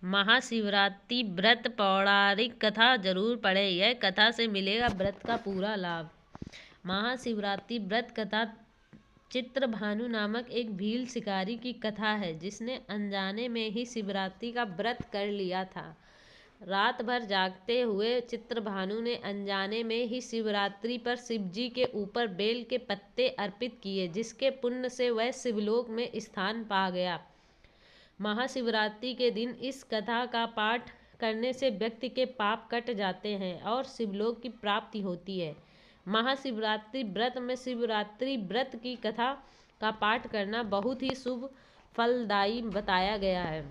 महाशिवरात्रि व्रत पौराणिक कथा जरूर पढ़ें, यह कथा से मिलेगा व्रत का पूरा लाभ। महाशिवरात्रि व्रत कथा चित्रभानु नामक एक भील शिकारी की कथा है जिसने अनजाने में ही शिवरात्रि का व्रत कर लिया था। रात भर जागते हुए चित्रभानु ने अनजाने में ही शिवरात्रि पर शिवजी के ऊपर बेल के पत्ते अर्पित किए, जिसके पुण्य से वह शिवलोक में स्थान पा गया। महाशिवरात्रि के दिन इस कथा का पाठ करने से व्यक्ति के पाप कट जाते हैं और शिवलोक की प्राप्ति होती है। महाशिवरात्रि व्रत में शिवरात्रि व्रत की कथा का पाठ करना बहुत ही शुभ फलदायी बताया गया है।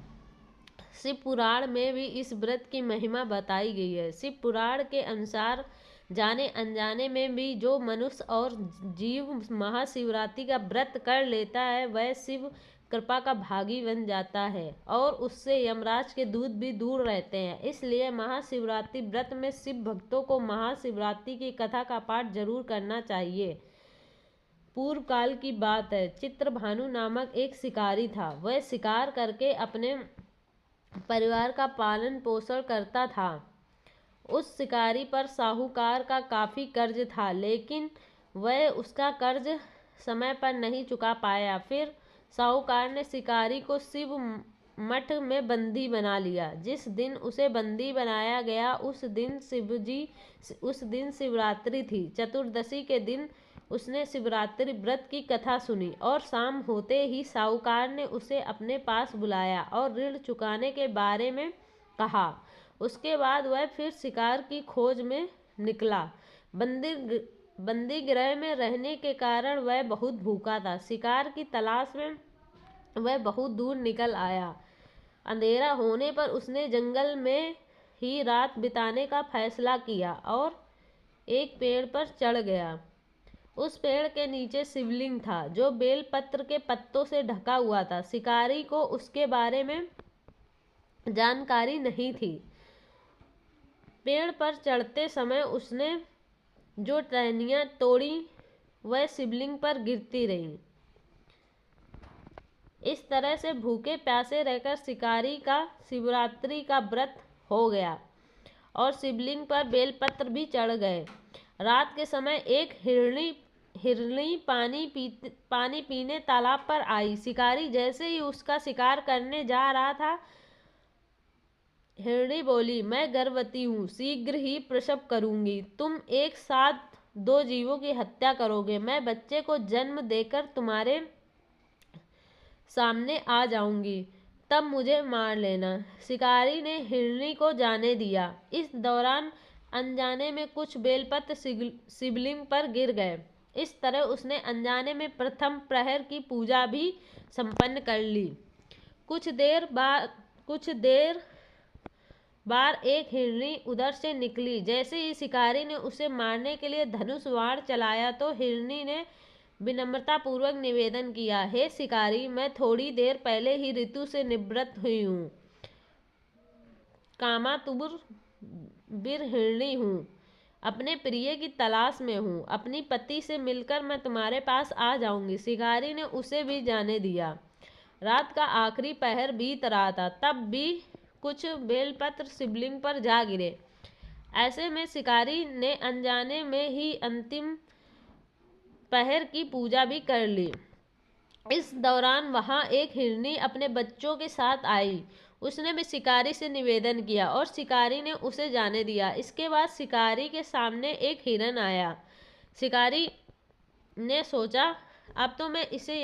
शिव पुराण में भी इस व्रत की महिमा बताई गई है। शिव पुराण के अनुसार जाने अनजाने में भी जो मनुष्य और जीव महाशिवरात्रि का व्रत कर लेता है वह शिव कृपा का भागी बन जाता है और उससे यमराज के दूत भी दूर रहते हैं। इसलिए महाशिवरात्रि व्रत में शिव भक्तों को महाशिवरात्रि की कथा का पाठ जरूर करना चाहिए। पूर्व काल की बात है, चित्रभानु नामक एक शिकारी था। वह शिकार करके अपने परिवार का पालन पोषण करता था। उस शिकारी पर साहूकार का काफ़ी कर्ज था, लेकिन वह उसका कर्ज समय पर नहीं चुका पाया। फिर साहूकार ने शिकारी को शिव मठ में बंदी बना लिया। जिस दिन उसे बंदी बनाया गया उस दिन शिवरात्रि थी। चतुर्दशी के दिन उसने शिवरात्रि व्रत की कथा सुनी और शाम होते ही साहूकार ने उसे अपने पास बुलाया और ऋण चुकाने के बारे में कहा। उसके बाद वह फिर शिकार की खोज में निकला। बंदी गृह में रहने के कारण वह बहुत भूखा था। शिकार की तलाश में वह बहुत दूर निकल आया। अंधेरा होने पर उसने जंगल में ही रात बिताने का फैसला किया और एक पेड़ पर चढ़ गया। उस पेड़ के नीचे शिवलिंग था जो बेलपत्र के पत्तों से ढका हुआ था। शिकारी को उसके बारे में जानकारी नहीं थी। पेड़ पर चढ़ते समय उसने जो टहनियाँ तोड़ी वह शिवलिंग पर गिरती रहीं। इस तरह से भूखे प्यासे रहकर शिकारी का शिवरात्रि का व्रत हो गया और शिवलिंग पर बेलपत्र भी चढ़ गए। रात के समय एक हिरनी पानी पीने तालाब पर आई। शिकारी जैसे ही उसका शिकार करने जा रहा था, हिरनी बोली, मैं गर्भवती हूँ, शीघ्र ही प्रसव करूंगी। तुम एक साथ दो जीवों की हत्या करोगे। मैं बच्चे को जन्म देकर तुम्हारे सामने आ जाऊंगी, तब मुझे मार लेना। शिकारी ने हिरनी को जाने दिया। इस दौरान अनजाने में कुछ बेलपत्र शिवलिंग पर गिर गए। इस तरह उसने अनजाने में प्रथम प्रहर की पूजा भी संपन्न कर ली। कुछ देर बार एक हिरनी उधर से निकली। जैसे ही शिकारी ने उसे मारने के लिए धनुष बाण चलाया तो हिरनी ने विनम्रतापूर्वक निवेदन किया, हे शिकारी, मैं थोड़ी देर पहले ही ऋतु से निवृत्त हुई हूँ। कामातुर वीर हिरणी हूँ, अपने प्रिय की तलाश में हूँ। अपनी पति से मिलकर मैं तुम्हारे पास आ जाऊंगी। शिकारी ने उसे भी जाने दिया। रात का आखिरी पहर बीत रहा था, तब भी कुछ बेलपत्र शिवलिंग पर जा गिरे। ऐसे में शिकारी ने अनजाने में ही अंतिम पहर की पूजा भी कर ली। इस दौरान वहां एक हिरनी अपने बच्चों के साथ आई। उसने भी शिकारी से निवेदन किया और शिकारी ने उसे जाने दिया। इसके बाद शिकारी के सामने एक हिरन आया। शिकारी ने सोचा, अब तो मैं इसे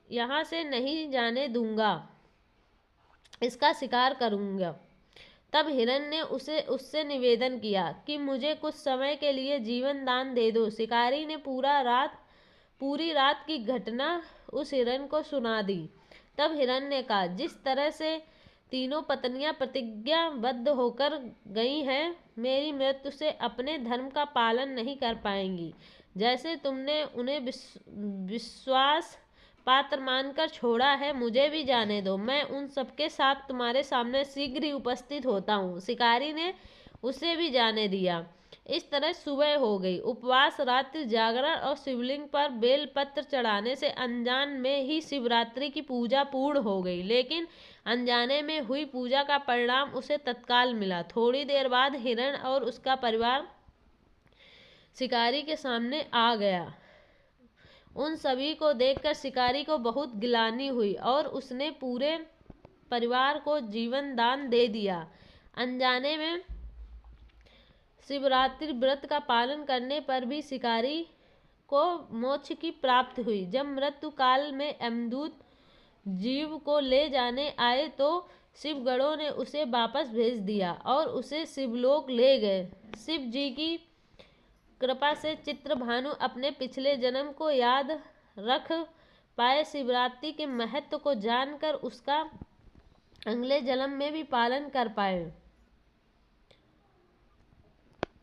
यहाँ से नहीं जाने दूंगा, इसका शिकार करूंगा। तब हिरन ने उससे निवेदन किया कि मुझे कुछ समय के लिए जीवन दान दे दो। शिकारी ने पूरी रात की घटना उस हिरन को सुना दी। तब हिरन ने कहा, जिस तरह से तीनों पत्नियां प्रतिज्ञाबद्ध होकर गई हैं, मेरी मृत्यु से अपने धर्म का पालन नहीं कर पाएंगी। जैसे तुमने उन्हें विश्वास पात्र मानकर छोड़ा है, मुझे भी जाने दो। मैं उन सबके साथ तुम्हारे सामने शीघ्र ही उपस्थित होता हूँ। शिकारी ने उसे भी जाने दिया। इस तरह सुबह हो गई। उपवास, रात्रि जागरण और शिवलिंग पर बेलपत्र चढ़ाने से अनजान में ही शिवरात्रि की पूजा पूर्ण हो गई। लेकिन अनजाने में हुई पूजा का परिणाम उसे तत्काल मिला। थोड़ी देर बाद हिरण और उसका परिवार शिकारी के सामने आ गया। उन सभी को देखकर शिकारी को बहुत गिलानी हुई और उसने पूरे परिवार को जीवन दान दे दिया। अनजाने में शिवरात्रि व्रत का पालन करने पर भी शिकारी को मोक्ष की प्राप्ति हुई। जब मृत्यु काल में यमदूत जीव को ले जाने आए तो शिवगणों ने उसे वापस भेज दिया और उसे शिवलोक ले गए। शिव जी की कृपा से चित्रभानु अपने पिछले जन्म को याद रख पाए, शिवरात्रि के महत्व को जानकर उसका अगले जन्म में भी पालन कर पाए।